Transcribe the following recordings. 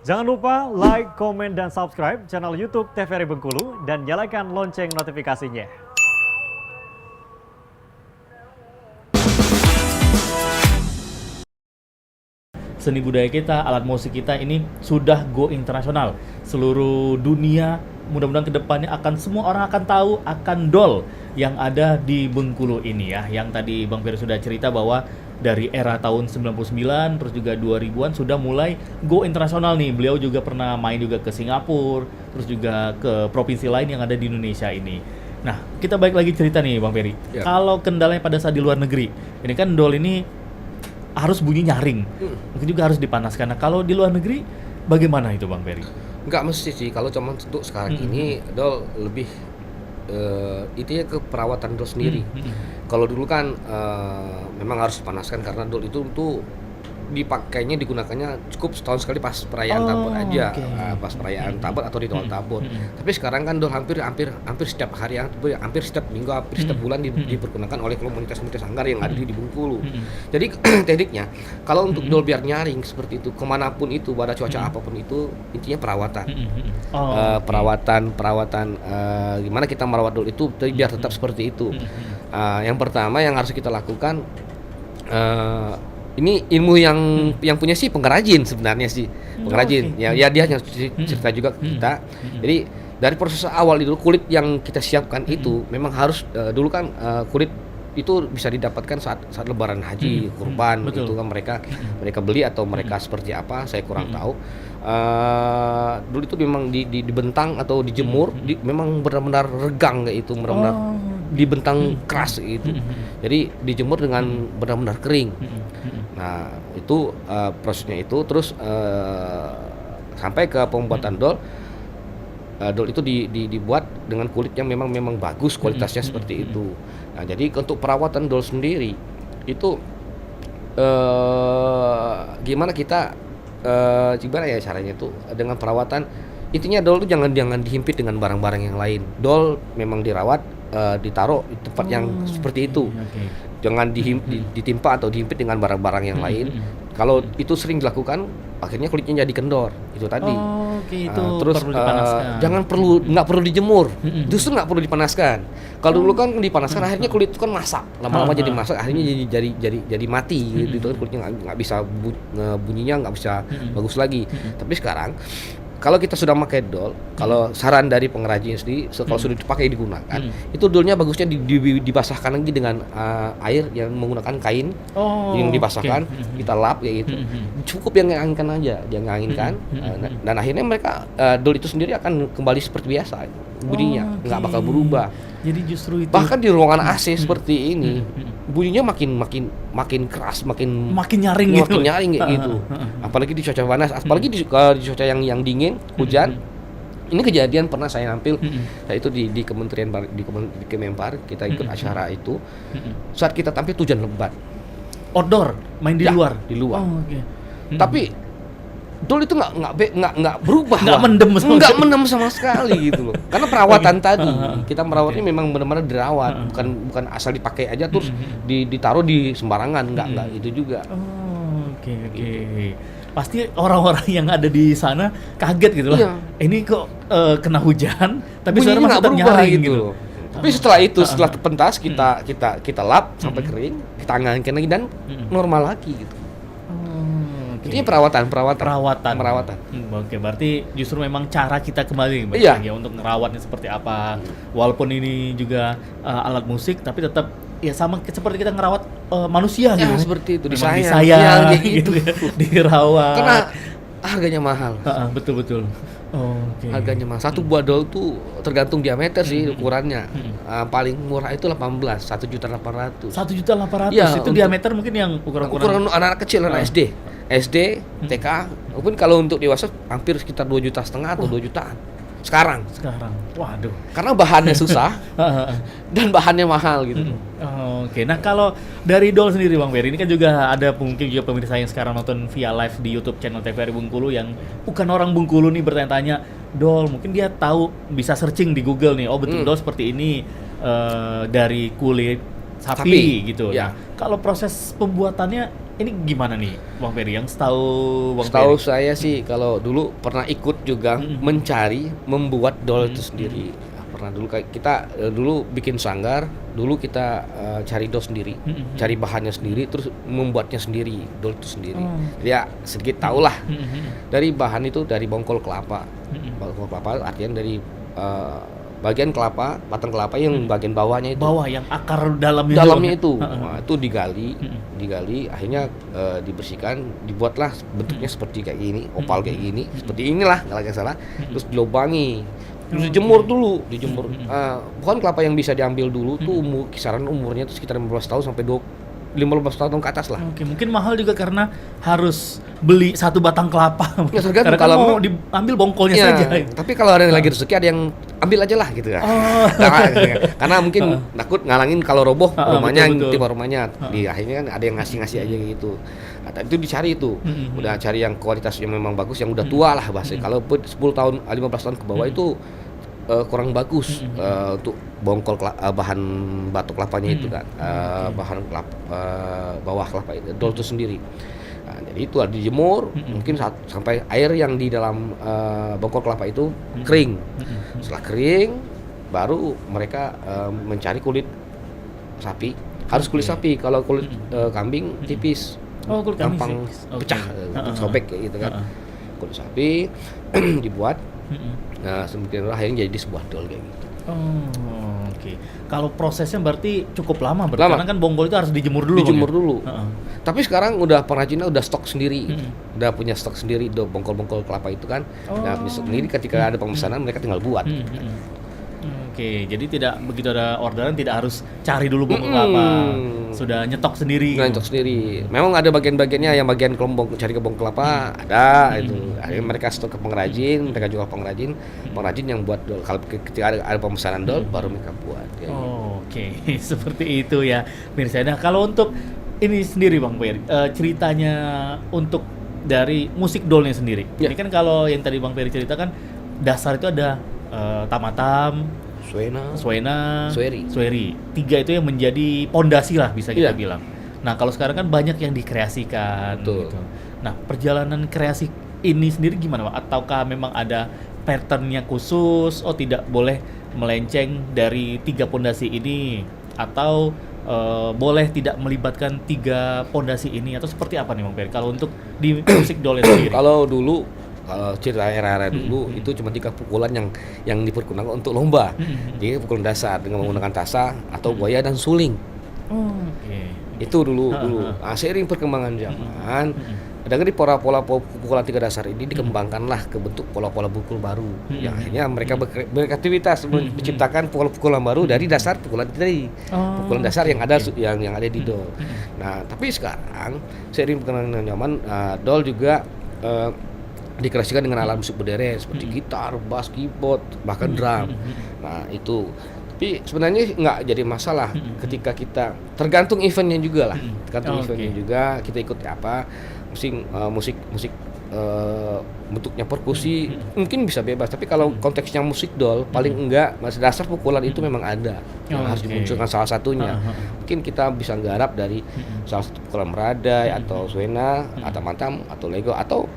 Jangan lupa like, komen, dan subscribe channel YouTube TVRI Bengkulu dan nyalakan lonceng notifikasinya. Seni budaya kita, alat musik kita ini sudah go internasional. Seluruh dunia mudah-mudahan kedepannya semua orang akan tahu akan Dol yang ada di Bengkulu ini ya. Yang tadi Bang Ferry sudah cerita bahwa dari era tahun 99 terus juga 2000-an sudah mulai go internasional nih. Beliau juga pernah main juga ke Singapura, terus juga ke provinsi lain yang ada di Indonesia ini. Nah, kita balik lagi cerita nih Bang Ferry. Ya. Kalau kendalanya pada saat di luar negeri, ini kan Dol ini harus bunyi nyaring, mungkin juga harus dipanaskan. Nah, kalau di luar negeri, bagaimana itu Bang Ferry? Nggak mesti sih, kalau cuman untuk sekarang ini Dol lebih intinya ke perawatan Dol sendiri. Kalau dulu kan memang harus dipanaskan karena Dol itu tuh digunakannya cukup setahun sekali pas perayaan Tabot aja, pas perayaan Tabot atau ritual Tabot. Tapi sekarang kan Dol hampir setiap hari, hampir setiap minggu, hampir setiap bulan dipergunakan oleh komunitas-komunitas sanggar yang ada di Bengkulu. Jadi tekniknya kalau untuk Dol biar nyaring seperti itu kemanapun itu, pada cuaca apapun itu, intinya perawatan. Perawatan gimana kita merawat Dol itu biar tetap seperti itu. Yang pertama yang harus kita lakukan, ini ilmu yang punya sih pengrajin sebenarnya sih, pengrajin. Ya dia yang cerita juga ke kita. Jadi dari proses awal itu kulit yang kita siapkan itu memang harus dulu kan kulit itu bisa didapatkan saat lebaran haji, kurban. Itu kan mereka beli atau mereka seperti apa saya kurang tahu. Dulu itu memang dibentang atau dijemur, memang benar-benar regang kayak itu, benar-benar dibentang keras gitu. Jadi dijemur dengan benar-benar kering. Nah, itu prosesnya itu terus sampai ke pembuatan Dol. Dol itu dibuat dengan kulit yang memang bagus, kualitasnya seperti itu. Nah, jadi untuk perawatan Dol sendiri itu gimana gimana ya caranya itu dengan perawatan. Intinya Dol itu jangan dihimpit dengan barang-barang yang lain. Dol memang dirawat, ditaruh di tempat yang seperti itu. Jangan ditimpa atau dihimpit dengan barang-barang yang lain. Kalau itu sering dilakukan, akhirnya kulitnya jadi kendor. Itu tadi. Terus nggak perlu dijemur. Justru nggak perlu dipanaskan. Kalau dulu kan dipanaskan, akhirnya kulit itu kan masak. Lama-lama jadi masak, akhirnya jadi mati. Gitu kan kulitnya nggak bisa bunyinya nggak bisa bagus lagi. Tapi sekarang kalau kita sudah pakai Dol, kalau saran dari pengrajin sendiri, kalau sudah dipakai digunakan, itu Dolnya bagusnya dibasahkan lagi dengan air yang menggunakan kain yang dibasahkan, kita lap kayak gitu. Cukup yang anginkan, dan akhirnya mereka Dol itu sendiri akan kembali seperti biasa, bunyinya nggak bakal berubah. Jadi justru itu bahkan di ruangan AC seperti ini, bunyinya makin keras, makin nyaring kayak gitu. Apalagi di cuaca panas, apalagi di cuaca yang dingin, hujan. Ini kejadian pernah saya nampil, saya itu di Kementerian di Kemenpar, kita ikut acara itu. Saat kita tampil hujan lebat. Outdoor, main di luar. Di luar. Tapi Dol itu nggak berubah, nggak mendem sama sekali gitu loh. Karena perawatan tadi, kita merawatnya memang benar-benar dirawat, bukan asal dipakai aja terus ditaruh di sembarangan, nggak itu juga. Pasti orang-orang yang ada di sana kaget gitu loh. Ini kok kena hujan, tapi suara masih tetap nyaring gitu. Tapi setelah itu, setelah terpentas, kita lap sampai kering, kita angin lagi dan normal lagi gitu. Intinya perawatan. Oke, berarti justru memang cara kita kembali ya untuk ngerawatnya seperti apa. Walaupun ini juga alat musik, tapi tetap ya sama seperti kita ngerawat manusia gitu. Seperti itu, disayang gitu ya, dirawat. Karena harganya mahal. Betul. Harganya mahal. Satu buah Dol tuh tergantung diameter sih ukurannya. Paling murah itu 1.800.000. 1.800.000 ya, itu diameter mungkin yang ukuran anak kecil, anak SD, TK. Mungkin kalau untuk dewasa hampir sekitar 2,5 juta atau 2 jutaan. Sekarang. Waduh. Karena bahannya susah dan bahannya mahal gitu. Nah kalau dari Dol sendiri Bang Ferry, ini kan juga ada mungkin juga pemirsa yang sekarang nonton via live di YouTube channel TVRI Bengkulu yang bukan orang Bengkulu nih bertanya-tanya Dol, mungkin dia tahu bisa searching di Google nih, betul Dol seperti ini dari kulit sapi gitu. Ya. Nah, kalau proses pembuatannya ini gimana nih Bang Ferry? Yang setahu Bang Setahu Ferry? saya sih kalau dulu pernah ikut juga mencari membuat doll itu sendiri. Pernah dulu kita dulu bikin sanggar, dulu kita cari doll sendiri, cari bahannya sendiri, terus membuatnya sendiri, doll itu sendiri. Jadi ya sedikit tahulah dari bahan itu dari bongkol kelapa. Bongkol kelapa artinya dari bagian kelapa, batang kelapa yang bagian bawahnya itu. Bawah yang akar dalamnya. Dalamnya itu. itu, nah, itu digali, akhirnya dibersihkan, dibuatlah bentuknya seperti kayak gini, opal kayak gini, seperti inilah kalau nggak salah. Terus dilubangi, terus dijemur dulu, dijemur. Bukan kelapa yang bisa diambil dulu tuh kisaran umurnya tuh sekitar 15 tahun sampai 15 tahun ke atas lah. Oke, mungkin mahal juga karena harus beli satu batang kelapa. Ya, tergantung karena kalau mau diambil bongkolnya Ya, saja. tapi kalau ada yang lagi rezeki ada yang ambil aja lah gitu kan. Karena mungkin takut ngalangin kalau roboh rumahnya, betul. timah rumahnya. Di akhirnya kan ada yang ngasih aja gitu. Nah, itu dicari itu. Udah cari yang kualitas yang memang bagus, yang udah tua lah bahasa. Kalau 10 tahun, 15 tahun ke bawah itu kurang bagus untuk bongkol bahan batu kelapanya itu kan, bahan kelapa, bawah kelapa itu, doll itu sendiri. Nah, jadi itu harus dijemur mungkin sampai air yang di dalam bongkol kelapa itu kering. Setelah kering, baru mereka mencari kulit sapi. Harus kulit sapi. Kalau kulit kambing tipis, Oh, kulit kambing gampang tipis. Oke. pecah, sobek kayak gitu kan. Kulit sapi dibuat. Nah, semakin akhirnya jadi sebuah doll kayak gitu. Oh, oke. Kalau prosesnya berarti cukup lama, berarti Lama. karena kan bongkol itu harus dijemur dulu. Dijemur Bang, ya? dulu. Tapi sekarang udah pengrajinnya udah stok sendiri, udah punya stok sendiri do bongkol-bongkol kelapa itu kan. Nah, punya stok sendiri ketika ada pemesanan mereka tinggal buat. Oke, jadi tidak begitu ada orderan tidak harus cari dulu bongkol kelapa, sudah nyetok sendiri. Nah, stok sendiri. Memang ada bagian-bagiannya yang bagian kelompok cari ke bongkol kelapa ada itu. Akhirnya mereka stok ke pengrajin, mereka jual pengrajin yang buat doll. Kalau ketika ada pemesanan doll baru mereka buat. Ya. Oke, seperti itu ya, Mirsa. Nah, kalau untuk ini sendiri Bang Ferry, ceritanya untuk dari musik dollnya sendiri. Ya. Ini kan kalau yang tadi Bang Ferry ceritakan dasar itu ada tamatam, Swena, Sweri. 3 itu yang menjadi pondasi lah bisa kita bilang. Nah, kalau sekarang kan banyak yang dikreasikan Betul. gitu. Nah, perjalanan kreasi ini sendiri gimana, Pak? Ataukah memang ada patternnya khusus? Oh, tidak boleh melenceng dari 3 pondasi ini, atau boleh tidak melibatkan 3 pondasi ini, atau seperti apa nih Bang Ferry kalau untuk di musik doll sendiri? Kalau cerita era-era dulu itu cuma 3 pukulan yang dipergunakan untuk lomba. Jadi pukulan dasar dengan menggunakan tasa atau buaya dan suling. Oke. Itu dulu. Nah, seiring perkembangan zaman, dengan di pola-pola pukulan 3 dasar ini dikembangkanlah ke bentuk pola-pola pukul baru. Yang akhirnya mereka berkreativitas menciptakan pukulan baru dari dasar pukulan tadi. Pukulan dasar yang ada yang ada di doll. Nah, tapi sekarang seiring perkembangan zaman, doll juga dikreasikan dengan alat musik modern seperti gitar, bass, keyboard, bahkan drum. Nah, itu. Tapi sebenarnya nggak jadi masalah ketika kita tergantung eventnya juga lah. Tergantung eventnya juga, kita ikut apa, musik bentuknya perkusi mungkin bisa bebas. Tapi kalau konteksnya musik doll, paling enggak dasar pukulan itu memang ada yang harus dimunculkan salah satunya. Mungkin kita bisa nggarap dari salah satu pukulan meradai atau swena, atau mantam, atau lego, atau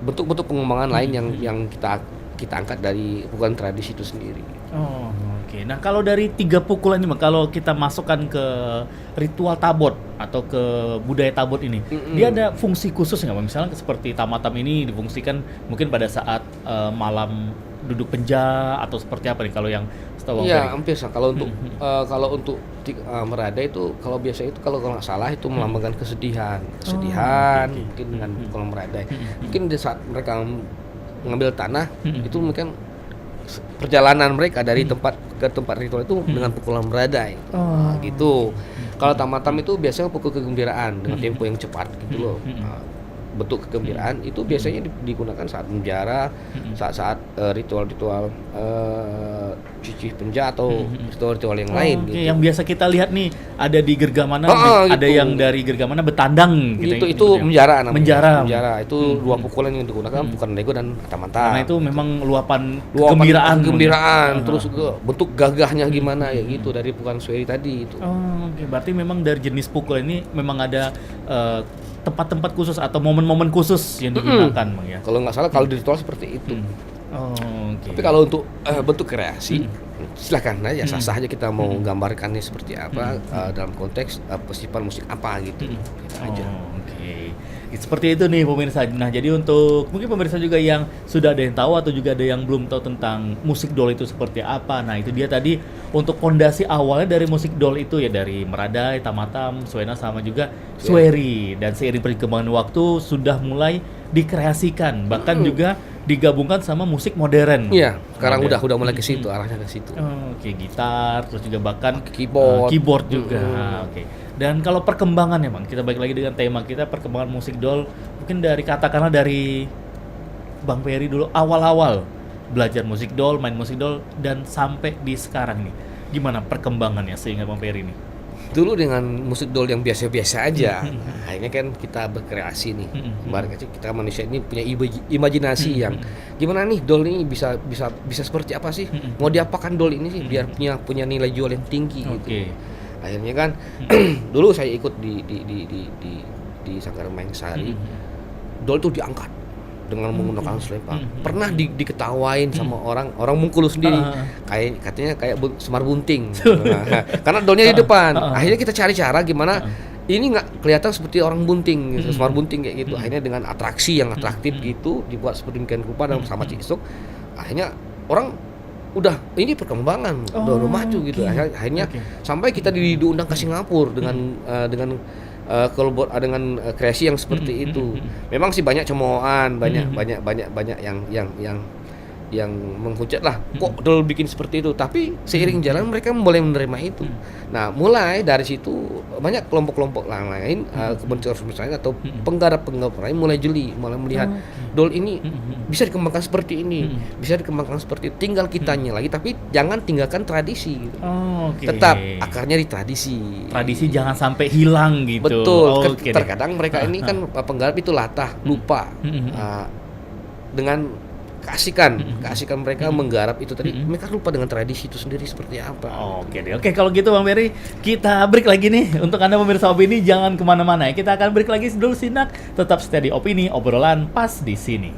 bentuk-bentuk pengembangan lain yang kita angkat dari pukulan tradisi itu sendiri. Oh, oke. Nah, kalau dari 3 pukulan ini, kalau kita masukkan ke ritual tabot atau ke budaya tabot ini, dia ada fungsi khusus nggak? Misalnya seperti tamatam ini difungsikan mungkin pada saat malam duduk penja atau seperti apa nih kalau yang setahu Iya, hampir sama. Kalau untuk meradai itu kalau biasa itu kalau nggak salah itu melambangkan kesedihan, mungkin dengan pukulan meradai. Mungkin di saat mereka mengambil tanah itu mungkin perjalanan mereka dari tempat ke tempat ritual itu dengan pukulan meradai. Gitu. Kalau tamatam itu biasanya pukul kegembiraan dengan tempo yang cepat gitu loh. bentuk kegembiraan itu biasanya digunakan saat menjara, saat-saat ritual-ritual cuci penja atau ritual-ritual yang lain Oke, gitu. yang biasa kita lihat nih ada di Gergamana, ada gitu. yang dari Gergamana betandang gitu. Itu menjara namanya. Menjara. Itu dua pukulan yang digugunakan bukan lego dan mata-mata. Karena itu memang luapan kegembiraan. Terus bentuk gagahnya gimana ya gitu dari pukulan Sweri tadi itu. Oh, oke. Berarti memang dari jenis pukul ini memang ada tempat-tempat khusus atau momen-momen khusus yang digunakan, Bang ya. Kalau nggak salah kalau di ritual seperti itu. Oh, oke. Tapi kalau untuk bentuk kreasi, silahkan aja, sah-sah aja kita mau gambarkannya seperti apa dalam konteks festival musik apa gitu. Gitu aja. Oh, oke. Seperti itu nih pemirsa. Nah, jadi untuk mungkin pemirsa juga yang sudah ada yang tahu atau juga ada yang belum tahu tentang musik dol itu seperti apa. Nah, itu dia tadi untuk fondasi awalnya dari musik dol itu ya dari Meradai, Tamatam, Swena sama juga Sweri. Dan seiring perkembangan waktu sudah mulai dikreasikan, bahkan juga digabungkan sama musik modern. Iya, sekarang udah mulai ke situ, arahnya ke situ. Oke, gitar, terus juga bahkan Keyboard. juga. Oke. Dan kalau perkembangannya, Bang, kita balik lagi dengan tema kita perkembangan musik dol. Mungkin dari katakanlah dari Bang Ferry dulu awal-awal belajar musik dol, main musik dol dan sampai di sekarang nih. Gimana perkembangannya sehingga Bang Ferry nih? Dulu dengan musik dol yang biasa-biasa aja, akhirnya kan kita berkreasi nih. Kemarin kita manusia ini punya imajinasi yang gimana nih dol ini bisa seperti apa sih? Mau diapakan dol ini sih biar punya nilai jual yang tinggi gitu. Akhirnya kan dulu saya ikut di Sanggar Mangsari, dol itu diangkat dengan menggunakan selempang. Pernah diketawain sama orang Bengkulu sendiri, katanya kayak Semar Bunting. Karena dolnya di depan. Akhirnya kita cari cara gimana ini nggak kelihatan seperti orang bunting, gitu, Semar Bunting kayak gitu. Akhirnya dengan atraksi yang atraktif gitu dibuat seperti demikian rupa dan sama Cisuk. Akhirnya orang udah ini perkembangan udah maju gitu. Akhirnya sampai kita diundang ke Singapura dengan kreasi yang seperti itu. Memang sih banyak cemoohan, banyak yang menghujat lah. Kok dol bikin seperti itu? Tapi seiring jalan mereka boleh menerima itu. Nah, mulai dari situ banyak kelompok-kelompok lain, komunitas lain atau penggarap lain mulai melihat dol ini bisa dikembangkan seperti ini, bisa dikembangkan seperti itu. Tinggal kitanya lagi, tapi jangan tinggalkan tradisi. Gitu. Tetap akarnya di tradisi. Tradisi jangan sampai hilang gitu. Betul. Terkadang mereka ini kan penggarap itu latah, lupa dengan keasikan mereka menggarap itu tadi, mereka lupa dengan tradisi itu sendiri seperti apa. Oke, kalau gitu Bang Ferry, kita break lagi nih. Untuk Anda pemirsa Opini, jangan kemana-mana ya. Kita akan break lagi dulu sinak. Tetap stay di Opini, obrolan pas di sini.